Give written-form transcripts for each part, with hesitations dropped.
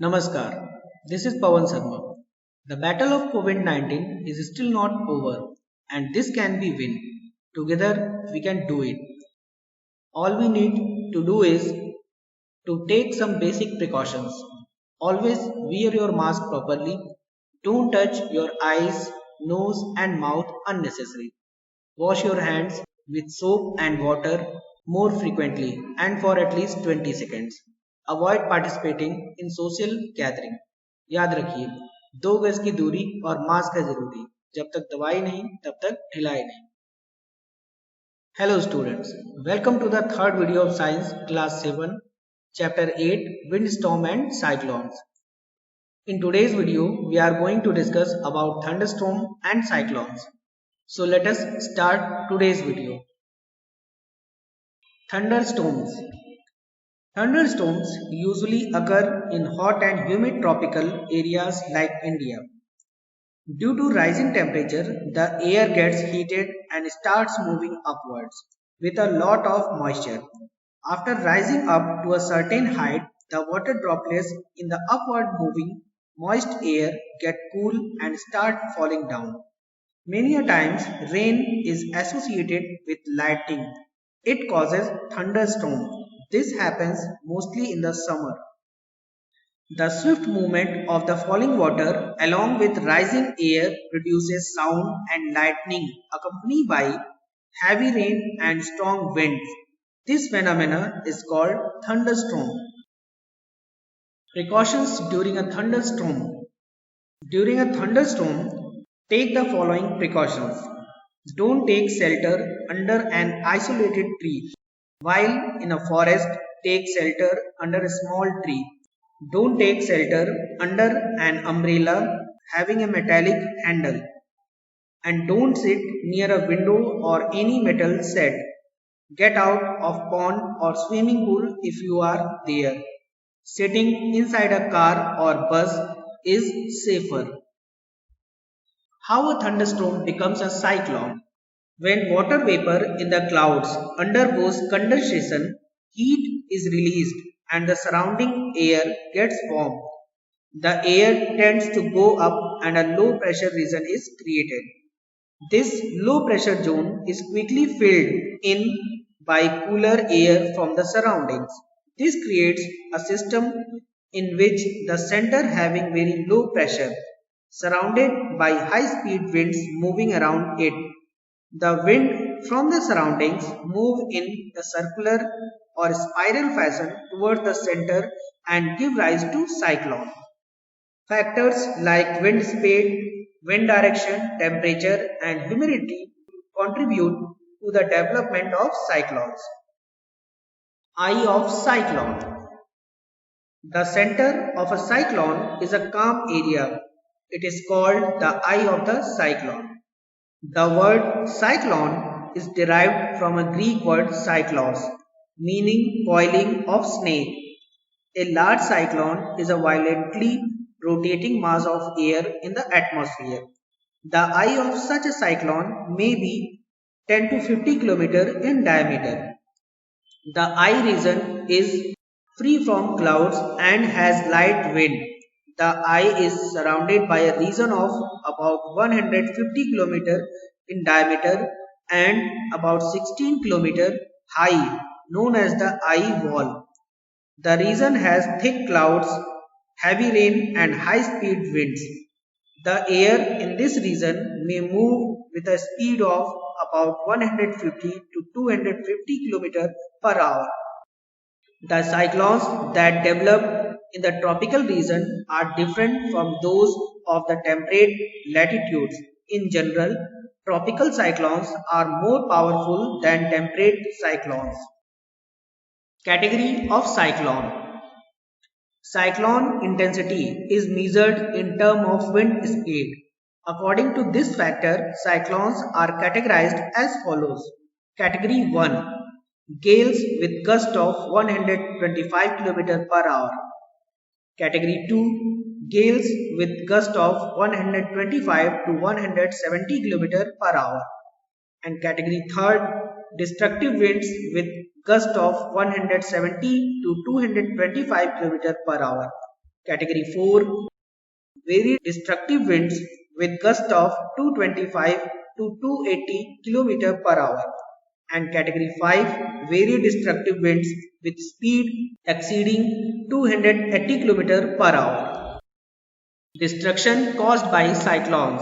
Namaskar, this is Pawan Sharma. The battle of COVID-19 is still not over and this can be win. Together we can do it. All we need to do is to take some basic precautions. Always wear your mask properly. Don't touch your eyes, nose and mouth unnecessarily. Wash your hands with soap and water more frequently and for at least 20 seconds. Avoid participating in social gathering. याद रखिए 2 गज की दूरी और mask है जरूरी जब तक दवाई नहीं तब तक ढिलाई नहीं. Hello students, welcome to the third video of science class 7 chapter 8 windstorm and cyclones. In today's video we are going to discuss about thunderstorm and cyclones. So let us start today's video. Thunderstorms. Thunderstorms usually occur in hot and humid tropical areas like India. Due to rising temperature, the air gets heated and starts moving upwards with a lot of moisture. After rising up to a certain height, the water droplets in the upward moving moist air get cool and start falling down. Many a times rain is associated with lightning. It causes thunderstorm. This happens mostly in the summer. The swift movement of the falling water along with rising air produces sound and lightning accompanied by heavy rain and strong winds. This phenomenon is called thunderstorm. Precautions during a thunderstorm. During a thunderstorm, take the following precautions. Don't take shelter under an isolated tree. While in a forest, take shelter under a small tree. Don't take shelter under an umbrella having a metallic handle. And don't sit near a window or any metal shed. Get out of pond or swimming pool if you are there. Sitting inside a car or bus is safer. How a thunderstorm becomes a cyclone. When water vapor in the clouds undergoes condensation, heat is released and the surrounding air gets warm. The air tends to go up and a low pressure region is created. This low pressure zone is quickly filled in by cooler air from the surroundings. This creates a system in which the center having very low pressure, surrounded by high speed winds moving around it. The wind from the surroundings move in the circular or spiral fashion towards the center and give rise to cyclone. Factors like wind speed, wind direction, temperature and humidity contribute to the development of cyclones. Eye of cyclone. The center of a cyclone is a calm area. It is called the eye of the cyclone. The word cyclone is derived from a Greek word cyclos, meaning coiling of snake. A large cyclone is a violently rotating mass of air in the atmosphere. The eye of such a cyclone may be 10 to 50 km in diameter. The eye region is free from clouds and has light wind. The eye is surrounded by a region of about 150 km in diameter and about 16 km high, known as the eye wall. The region has thick clouds, heavy rain and high speed winds. The air in this region may move with a speed of about 150 to 250 km per hour. The cyclones that develop in the tropical region are different from those of the temperate latitudes. In general, tropical cyclones are more powerful than temperate cyclones. Category of cyclone. Cyclone intensity is measured in terms of wind speed. According to this factor, cyclones are categorized as follows. Category 1. Gales with gust of 125 km per hour. Category 2. Gales with gust of 125 to 170 km per hour. And category 3. Destructive winds with gust of 170 to 225 km per hour. Category 4, very destructive winds with gusts of 225 to 280 km per hour. And category 5, very destructive winds with speed exceeding 280 km per hour. Destruction caused by cyclones.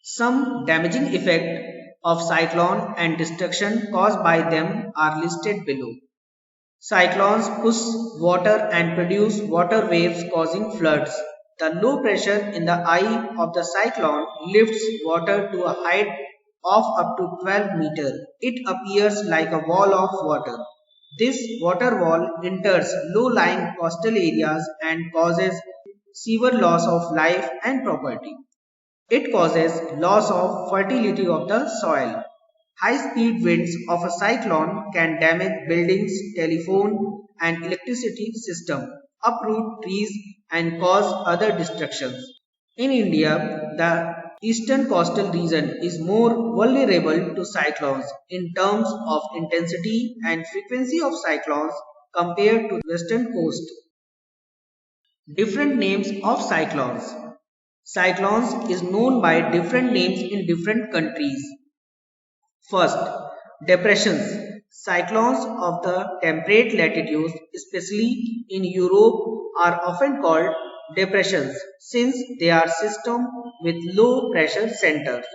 Some damaging effect of cyclone and destruction caused by them are listed below. Cyclones push water and produce water waves causing floods. The low pressure in the eye of the cyclone lifts water to a height of up to 12 meters. It appears like a wall of water. This water wall enters low-lying coastal areas and causes severe loss of life and property. It causes loss of fertility of the soil. High-speed winds of a cyclone can damage buildings, telephone and electricity system, uproot trees and cause other destructions. In India, the eastern coastal region is more vulnerable to cyclones in terms of intensity and frequency of cyclones compared to the western coast. Different names of cyclones. Cyclones is known by different names in different countries. First, depressions. Cyclones of the temperate latitudes, especially in Europe, are often called depressions since they are systems with low pressure centers.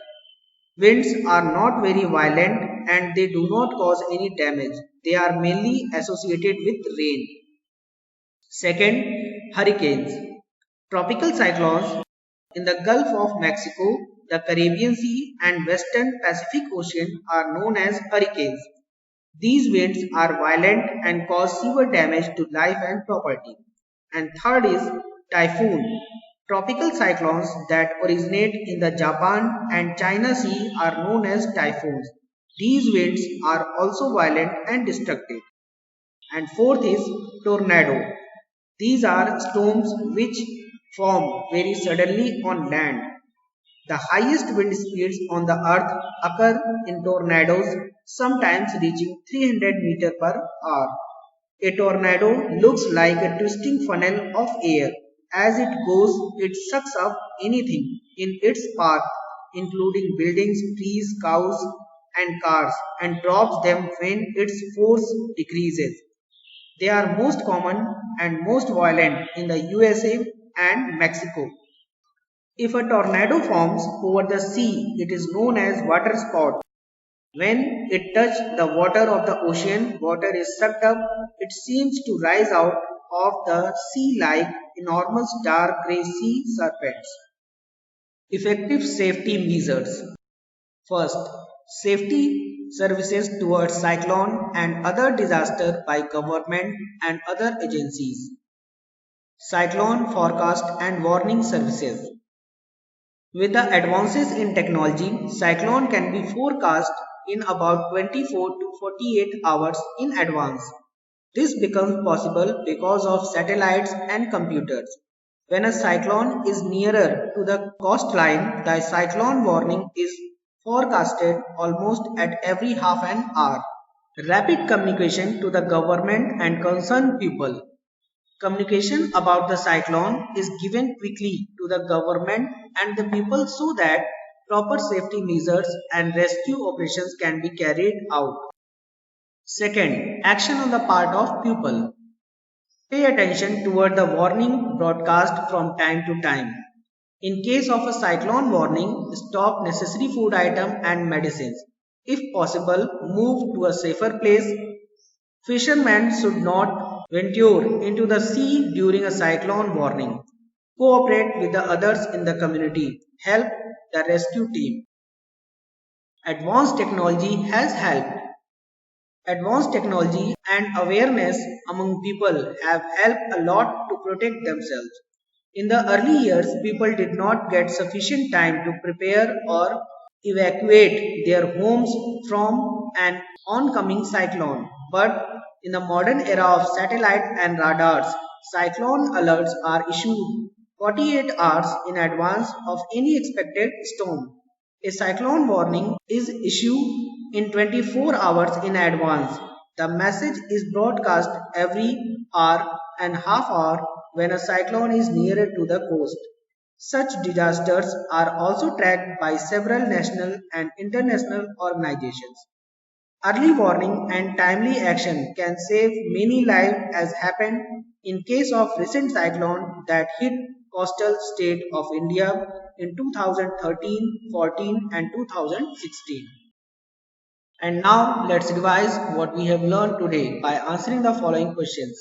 Winds are not very violent and they do not cause any damage. They are mainly associated with rain. Second, hurricanes. Tropical cyclones in the Gulf of Mexico, the Caribbean Sea and Western Pacific Ocean are known as hurricanes. These winds are violent and cause severe damage to life and property. And third is typhoon. Tropical cyclones that originate in the Japan and China Sea are known as typhoons. These winds are also violent and destructive. And fourth is tornado. These are storms which form very suddenly on land. The highest wind speeds on the earth occur in tornadoes, sometimes reaching 300 meters per hour. A tornado looks like a twisting funnel of air. As it goes, it sucks up anything in its path, including buildings, trees, cows, and cars, and drops them when its force decreases. They are most common and most violent in the USA and Mexico. If a tornado forms over the sea, it is known as water spout. When it touches the water of the ocean, water is sucked up. It seems to rise out of the sea like enormous dark grey sea serpents. Effective safety measures. First, safety services towards cyclone and other disaster by government and other agencies. Cyclone forecast and warning services. With the advances in technology, cyclone can be forecast in about 24 to 48 hours in advance. This becomes possible because of satellites and computers. When a cyclone is nearer to the coastline, the cyclone warning is forecasted almost at every half an hour. Rapid communication to the government and concerned people. Communication about the cyclone is given quickly to the government and the people so that proper safety measures and rescue operations can be carried out. Second, action on the part of people. Pay attention toward the warning broadcast from time to time. In case of a cyclone warning, stop necessary food items and medicines. If possible, move to a safer place. Fishermen should not venture into the sea during a cyclone warning. Cooperate with the others in the community. Help the rescue team. Advanced technology has helped. Advanced technology and awareness among people have helped a lot to protect themselves. In the early years, people did not get sufficient time to prepare or evacuate their homes from an oncoming cyclone. But in the modern era of satellite and radars, cyclone alerts are issued 48 hours in advance of any expected storm. A cyclone warning is issued in 24 hours in advance. The message is broadcast every hour and half hour when a cyclone is nearer to the coast. Such disasters are also tracked by several national and international organizations. Early warning and timely action can save many lives as happened in case of recent cyclone that hit coastal state of India in 2013, 14 and 2016. And now let's revise what we have learned today by answering the following questions.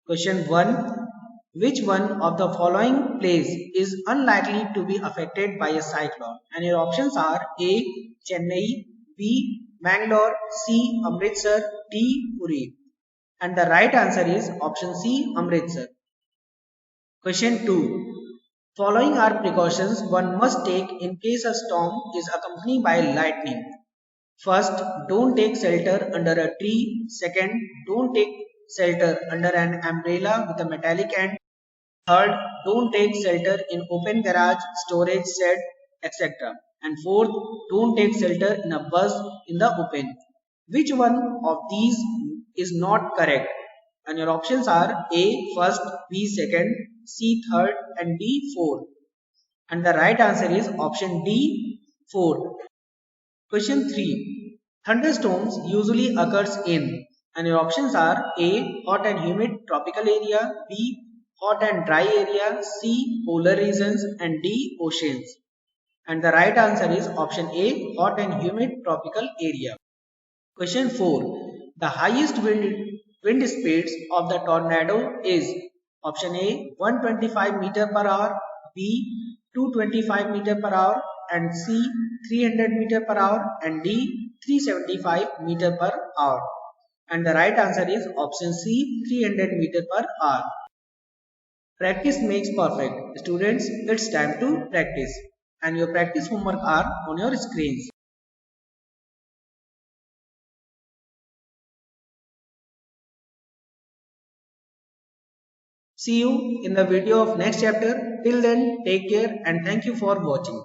Question 1. Which one of the following place is unlikely to be affected by a cyclone? And your options are A. Chennai, B. Mangalore, C. Amritsar, D. Puri. And the right answer is option C. Amritsar. Question 2. Following are precautions one must take in case a storm is accompanied by lightning. First, don't take shelter under a tree. Second, don't take shelter under an umbrella with a metallic end. Third, don't take shelter in open garage, storage shed, etc. And fourth, don't take shelter in a bus in the open. Which one of these is not correct? And your options are A first, B second, C third and D fourth. And the right answer is option D fourth. Question 3. Thunderstorms usually occurs in, and your options are A. Hot and humid tropical area, B. Hot and dry area, C. Polar regions and D. Oceans. And the right answer is option A. Hot and humid tropical area. Question 4. The highest wind speeds of the tornado is option A. 125 meter per hour, B. 225 meter per hour and C. 300 meter per hour and D. 375 meter per hour. And the right answer is option C. 300 meter per hour. Practice makes perfect. Students, it's time to practice. And your practice homework are on your screens. See you in the video of next chapter. Till then, take care and thank you for watching.